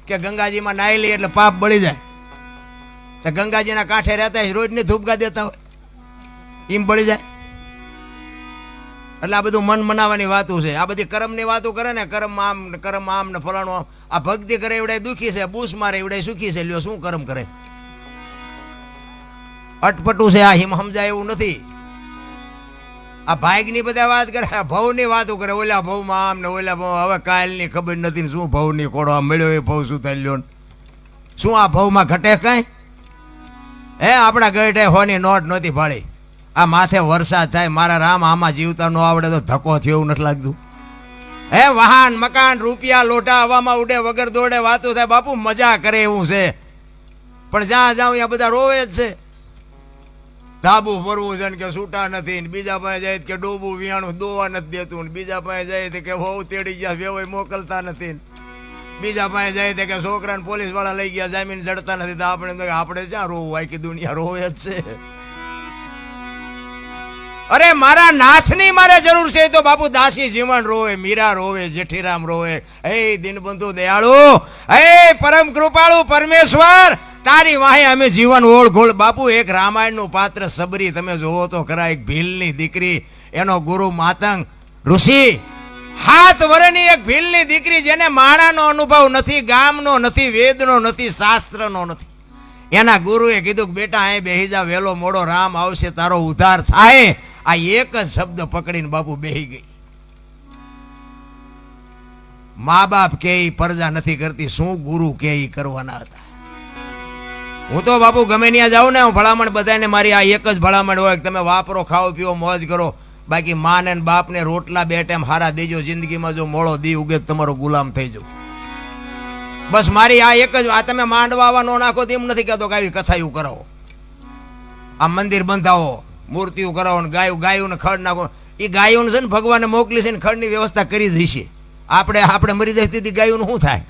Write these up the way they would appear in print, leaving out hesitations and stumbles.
કે ગંગાજીમાં નાહી લઈએ એટલે પાપ બળી જાય, તો ગંગાજીના કાંઠે રહેતા રોજની ધૂપગા દેતા હોય એમ બળી જાય. એટલે આ બધું મન મનાવાની વાતું છે. આ બધી કર્મની વાતો કરે ને, કર્મ આમ ને ફલાણું આમ. આ ભક્તિ કરે એવડે દુખી છે, બૂસ મારે એવડે સુખી છે. લ્યો શું કર્મ કરે? અટપટું છે આ. હિમ સમજાય એવું નથી. આ ભાગની બધા વાત કરે, ભવની વાતો કરે. ઓલા ભવમાં આમ ને ઓલા ભવ. હવે કાલની ખબર નથી ને શું ભવની કોડો આ મળ્યો એ ભવ શું થઈ લ્યો. શું આ ભવમાં ઘટે કઈ? હે આપણા ગઢે હોની નોટ નહોતી ભાળી. આ માથે વરસાદ થાય, મારા રામ આમાં જીવતા ન આવડે તો ધક્કો થયો એવું નથી લાગતું? હે વાહન મકાન રૂપિયા લોટા હવામાં ઉડે વગર દોડે વાતો થાય. બાપુ મજા કરે એવું છે, પણ જ્યાં જાઉં ત્યાં બધા રોવે જ છે. ધાબુ ફરવું છે ને કે છૂટા નથી, બીજા પાસે જાય કે ડોબું વિયાણું દોવા નથી દેતું, બીજા પાસે જાય કે હોવ તેડી ગયા વેવાય મોકલતા નથી, બીજા પાસે જાય કે છોકરાને પોલીસ વાળા લઈ ગયા જામીન ચડતા નથી. તો આપણે જ્યાં રોવું, આખી દુનિયા રોવે જ છે. અરે મારા નાથની મારે જરૂર છે તો બાપુ દાસી જીવન રોવે, મીરા રોવે, જેઠીરામ રોવે. હે દીનબંધુ દયાળુ, હે પરમ કૃપાળુ પરમેશ્વર, તારી વાહે અમે જીવન ઓળઘોળ. બાપુ એક રામાયણનું પાત્ર સબરી તમે જોવો તો ખરા. એક ભીલની દીકરી, એનો ગુરુ માતંગ ઋષિ, 7 વર્ષની એક ભીલની દીકરી, જેને માણાનો અનુભવ નથી, ગામનો નથી, વેદનો નથી, શાસ્ત્રનો નથી. એના ગુરુએ કીધું કે બેટા અહીં બેહી જા, વેલો મોડો રામ આવશે, તારો ઉદ્ધાર થાય. આ એક જ શબ્દ પકડીને બાપુ બેહી ગઈ. મા બાપ કે પરજા નથી કરતી, શું ગુરુ કે કરવાના હતા? હું તો બાપુ ગમે ત્યાં જાઉં ને, હું ભલામણ બધાને મારી આ એક જ ભલામણ હોય કે તમે વાપરો, ખાઓ પીવો, મોજ કરો. બાકી મા ને બાપ ને રોટલા 2 ટાઈમ હારા દેજો. જિંદગીમાં જો મોડો દી ઉગે તમારો ગુલામ થઈ જાવ. બસ મારી આ એક જ. આ તમે માંડવા નો નાખો તેમ નથી કહેતો કે આવી કથાયું કરાવો, આ મંદિર બંધાવો, મૂર્તિઓ કરાવો ને ગાયું ને ખડ નાખો. એ ગાયું છે ને ભગવાને મોકલી છે ને ખડની વ્યવસ્થા કરી જ છે. આપણે મરી જાય તેથી ગાયું શું થાય?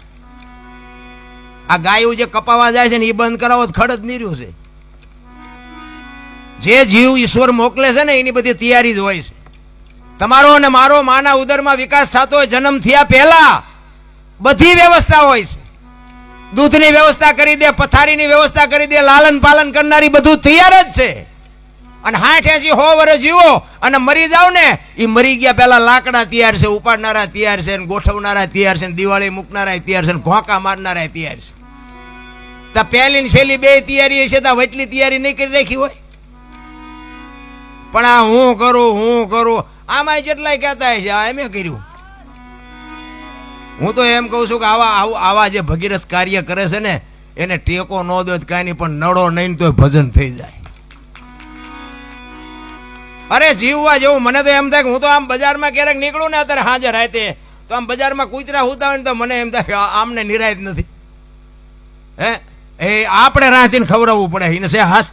આ ગાયું જે કપાવા જાય છે ને એ બંધ કરાવો તો ખડ જ નીર્યું છે. જે જીવ ઈશ્વર મોકલે છે ને એની બધી તૈયારી જ હોય છે. તમારો અને મારો માના ઉદરમાં વિકાસ થતો હોય જન્મ થયા પહેલા બધી વ્યવસ્થા હોય છે. દૂધની વ્યવસ્થા કરી દે, પથારીની વ્યવસ્થા કરી દે, લાલન પાલન કરનારી બધું તૈયાર જ છે. અને 60-80 વર્ષ જીવો અને મરી જાવ ને, એ મરી ગયા પહેલા લાકડા તૈયાર છે, ઉપાડનારા તૈયાર છે, ગોઠવનારા તૈયાર છે, દિવાળી મૂકનારા તૈયાર છે, ઘોંકા મારનારા તૈયાર છે. તો પહેલી ને છેલ્લી 2 તૈયારી હશે તો વટલી તૈયારી નહીં કરી રાખી હોય. પણ આ હું કરું આમાં જેટલાય કહેતા છે આ એમ કર્યું. હું તો એમ કહું છું કે આવા જે ભગીરથ કાર્ય કરે છે ને એને ટેકો ન દો કાંઈ નહીં, પણ નડો નહીં તો ભજન થઈ જાય. અરે જીવવા જેવું. મને તો એમ થાય કે હું તો આમ બજારમાં ક્યારેક નીકળું ને અત્યારે હાજર રાતે, તો આમ બજારમાં કૂતરા હુતા હોય ને તો મને એમ થાય કે આમને નિરાયત નથી. હે એ આપણે રાતીને ખવડાવવું પડે એને છે હાથ.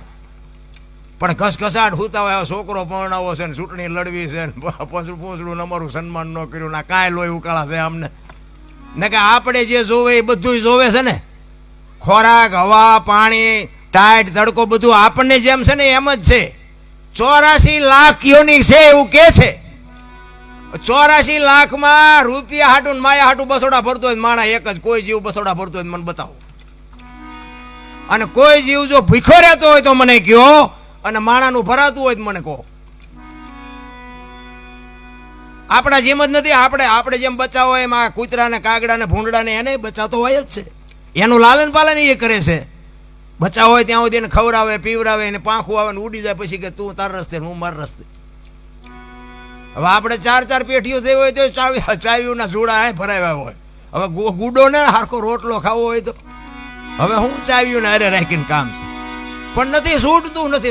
પણ ઘસઘસાટ હુતા હોય, છોકરો પરણાવો છે ને ચૂંટણી લડવી છે ને પૂંછડું અમારું સન્માન ન કર્યું ના કાંઈ લોહી ઉકાળા છે અમને ને. કે આપણે જે જોવે એ બધું જોવે છે ને, ખોરાક, હવા, પાણી, ટાઈટ, તડકો બધું આપણને જેમ છે ને એમ જ છે. 84 લાખ યોની છે એવું કે છે. 84 લાખમાં રૂપિયા હાટું માયા હાટું બસોડા ભરતો હોય માણા એક જ. કોઈ જીવ બસોડા ભરતો હોય મને બતાવો. અને કોઈ જીવ જો ભૂખો રહેતો હોય તો મને કહો, અને માણાનું ભરાતું હોય તો મને કહો. આપણા જેમ જ નથી. આપણે જેમ બચાવો એમ આ કૂતરા ને કાગડા ને ભૂંડડા ને એને બચાતો હોય જ છે. એનું લાલન પાલન એ કરે છે. બચાવ હોય ત્યાં સુધી એને ખવડાવે, પીવડાવે, એને પાંખું આવે ને ઉડી જાય પછી કે તું તાર રસ્તે હું મારા રસ્તે. હવે આપણે 4 પેઢીઓ થઈ હોય તો ચાવીઓના જોડા ભરાવ્યા હોય. હવે ગુડો ને હારખો રોટલો ખાવો હોય તો હવે હું ચાવીઓને હારે રાખીને કામ છે, પણ નથી છૂટતું નથી.